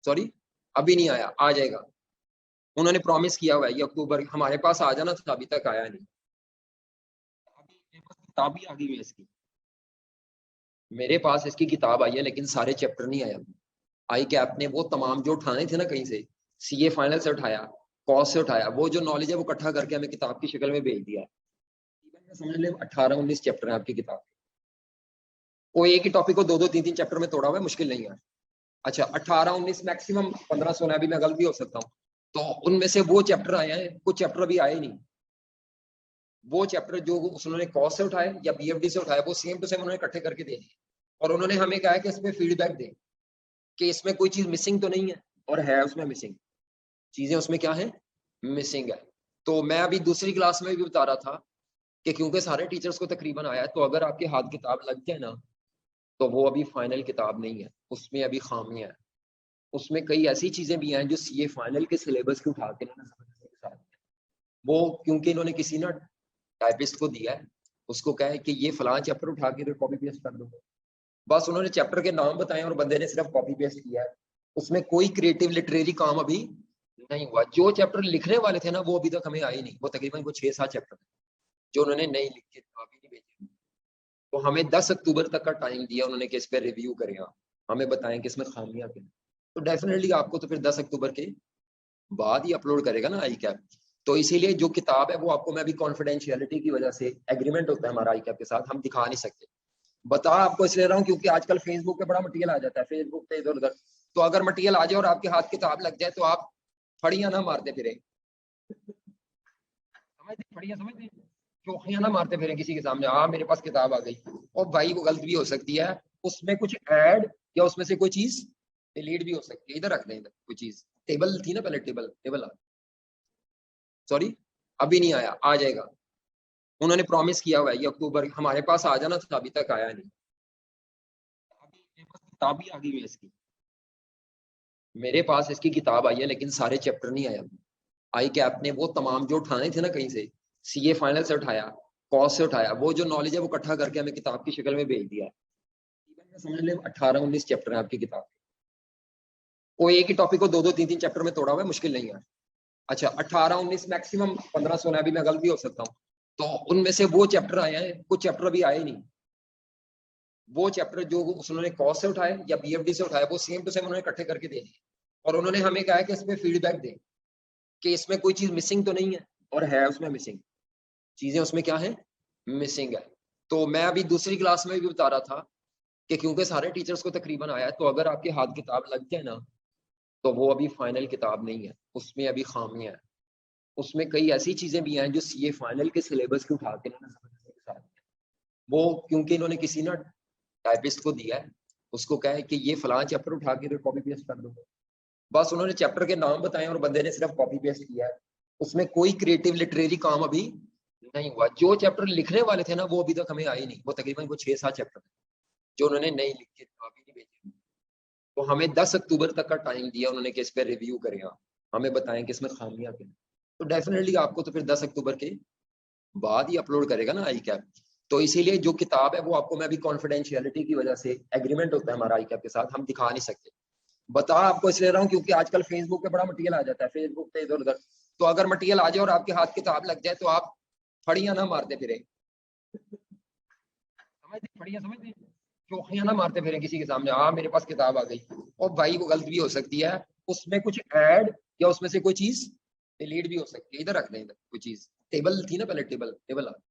Sorry, अभी नहीं आया, आ जाएगा। उन्होंने प्रॉमिस किया हुआ है ये अक्टूबर हमारे पास आ जाना था, अभी तक आया नहीं। अभी मेरे पास किताब भी आ गई है इसकी, मेरे पास इसकी किताब आई है लेकिन सारे चैप्टर नहीं आए अभी। आई कैप ने वो तमाम जो उठाने थे ना कहीं से, सीए फाइनल से उठाया, कॉस से उठाया, वो जो नॉलेज है वो इकट्ठा करके हमें किताब की शक्ल में भेज दिया है। समझ ले 18-19 चैप्टर है आपकी किताब, कोई एक ही टॉपिक को 2-2 3-3 चैप्टर में तोड़ा हुआ है, मुश्किल नहीं है। अच्छा, 18-19 मैक्सिमम 15-16 भी, मैं गलत भी हो सकता हूँ। तो उनमें से वो चैप्टर आए हैं, कुछ चैप्टर अभी आए नहीं। वो चैप्टर जो उन्होंने कॉस से उठाए या बीएफडी से उठाए, वो सेम टू सेम उन्होंने इकट्ठे करके दे दिए। और उन्होंने हमें कहा है कि इसमें फीडबैक दें कि इसमें कोई चीज मिसिंग तो नहीं है, और है उसमें मिसिंग चीजें, उसमें क्या है, मिसिंग है। तो मैं अभी दूसरी क्लास में भी बता रहा था कि क्योंकि सारे टीचर्स को तकरीबन आया है, तो अगर आपके हाथ किताब लग जाए ना, तो वो अभी फाइनल किताब नहीं है, उसमें अभी खामियां हैं। उसमें कई ऐसी चीजें भी हैं जो सीए फाइनल के सिलेबस के उठा के वो, क्योंकि इन्होंने किसी ना टाइपिस्ट को दिया है, उसको कहा है कि ये फलां चैप्टर उठा के कॉपी पेस्ट कर दो। बस उन्होंने चैप्टर के नाम बताए और बंदे ने सिर्फ कॉपी पेस्ट किया है। उसमें कोई क्रिएटिव लिटरेरी काम अभी नहीं हुआ। जो चैप्टर लिखने वाले थे ना, वो अभी तक हमें आए नहीं। वो तकरीबन को 6-7 चैप्टर जो उन्होंने नहीं लिखे, अभी नहीं भेजे। तो हमें 10 अक्टूबर तक का टाइम दिया उन्होंने कि इस पर रिव्यू करें, आप हमें बताएं कि इसमें खामियां क्या हैं। तो डेफिनेटली आपको तो फिर 10 अक्टूबर के बाद ही अपलोड करेगा ना आई कैप। तो इसीलिए जो किताब है वो आपको, मैं भी कॉन्फिडेंशियलिटी की वजह से, एग्रीमेंट होता है हमारा आई कैप के साथ, हम दिखा नहीं सकते। बता आपको इसलिए रहा हूँ क्योंकि आजकल फेसबुक पे बड़ा मटेरियल आ जाता है, फेसबुक पे इधर उधर। तो अगर मटेरियल आ जाए और आपके हाथ किताब लग जाए, तो आप फड़ियां ना मारते फिरे, समझते, फड़ियां समझते, चौखियां ना मारते फिरे किसी के सामने, हाँ मेरे पास किताब आ गई। और भाई वो गलत भी हो सकती है, उसमें कुछ ऐड या उसमें से कोई चीज डिलीट भी हो सकती है। इधर रख दें, इधर कोई चीज, टेबल थी ना पहले, टेबल टेबल सॉरी, अभी नहीं आया, आ जाएगा। उन्होंने प्रॉमिस किया हुआ है ये अक्टूबर हमारे पास आ जाना था, अभी तक आया नहीं। अभी मेरे पास किताब भी आ गई है इसकी, मेरे पास इसकी किताब आई है लेकिन सारे चैप्टर नहीं आए अभी। आई कैप ने वो तमाम जो उठाने थे ना कहीं से, सीए फाइनल से उठाया, कॉस से उठाया, वो जो नॉलेज है वो इकट्ठा करके हमें किताब की शक्ल में भेज दिया है। समझ ले 18-19 चैप्टर है आपकी किताब, कोई एक ही टॉपिक को 2-2 3-3 चैप्टर में तोड़ा हुआ है, मुश्किल नहीं है। अच्छा, 18-19 मैक्सिमम 15-16 भी, मैं गलत भी हो सकता हूँ। तो उनमें से वो चैप्टर आए हैं, कुछ चैप्टर अभी आए नहीं। वो चैप्टर जो उन्होंने कॉस से उठाए या बीएफडी से उठाए, वो सेम टू सेम उन्होंने इकट्ठे करके दे दिए। और उन्होंने हमें कहा है कि इसमें फीडबैक दें कि इसमें कोई चीज मिसिंग तो नहीं है, और है उसमें मिसिंग चीजें, उसमें क्या है, मिसिंग है। तो मैं अभी दूसरी क्लास में भी बता रहा था कि क्योंकि सारे टीचर्स को तकरीबन आया है, तो अगर आपके हाथ किताब लग जाए ना, तो वो अभी फाइनल किताब नहीं है, उसमें अभी खामियां हैं। उसमें कई ऐसी चीजें भी हैं जो सीए फाइनल के सिलेबस के उठा के ना वो, क्योंकि इन्होंने किसी ना टाइपिस्ट को दिया है, उसको कहा है कि ये फलां चैप्टर उठा के कॉपी पेस्ट कर दो। बस उन्होंने चैप्टर के नाम बताए और बंदे ने सिर्फ कॉपी पेस्ट किया है। उसमें कोई क्रिएटिव लिटरेरी काम अभी नहीं हुआ। जो चैप्टर लिखने वाले थे ना, वो अभी तक हमें आए नहीं। वो तकरीबन को 6-7 चैप्टर जो उन्होंने नहीं लिखे, अभी नहीं भेजे। तो हमें 10 अक्टूबर तक का टाइम दिया उन्होंने कि इस पर रिव्यू करें, आप हमें बताएं कि इसमें खामियां क्या हैं। तो डेफिनेटली आपको तो फिर 10 अक्टूबर के बाद ही अपलोड करेगा ना आई कैप। तो इसीलिए जो किताब है वो आपको, मैं भी कॉन्फिडेंशियलिटी की वजह से, एग्रीमेंट होता है हमारा आई कैप के साथ, हम दिखा नहीं सकते। बता आपको इसलिए रहा हूँ क्योंकि आजकल फेसबुक पे बड़ा मटेरियल आ जाता है, फेसबुक पे इधर उधर। तो अगर मटेरियल आ जाए और आपके हाथ किताब लग जाए, तो आप फड़ियां ना मारते फिरे, समझते, फड़ियां समझते, चौखियां ना मारते फिरे किसी के सामने, हाँ मेरे पास किताब आ गई। और भाई वो गलत भी हो सकती है, उसमें कुछ ऐड या उसमें से कोई चीज डिलीट भी हो सकती है। इधर रख दें, इधर कोई चीज, टेबल थी ना पहले, टेबल टेबल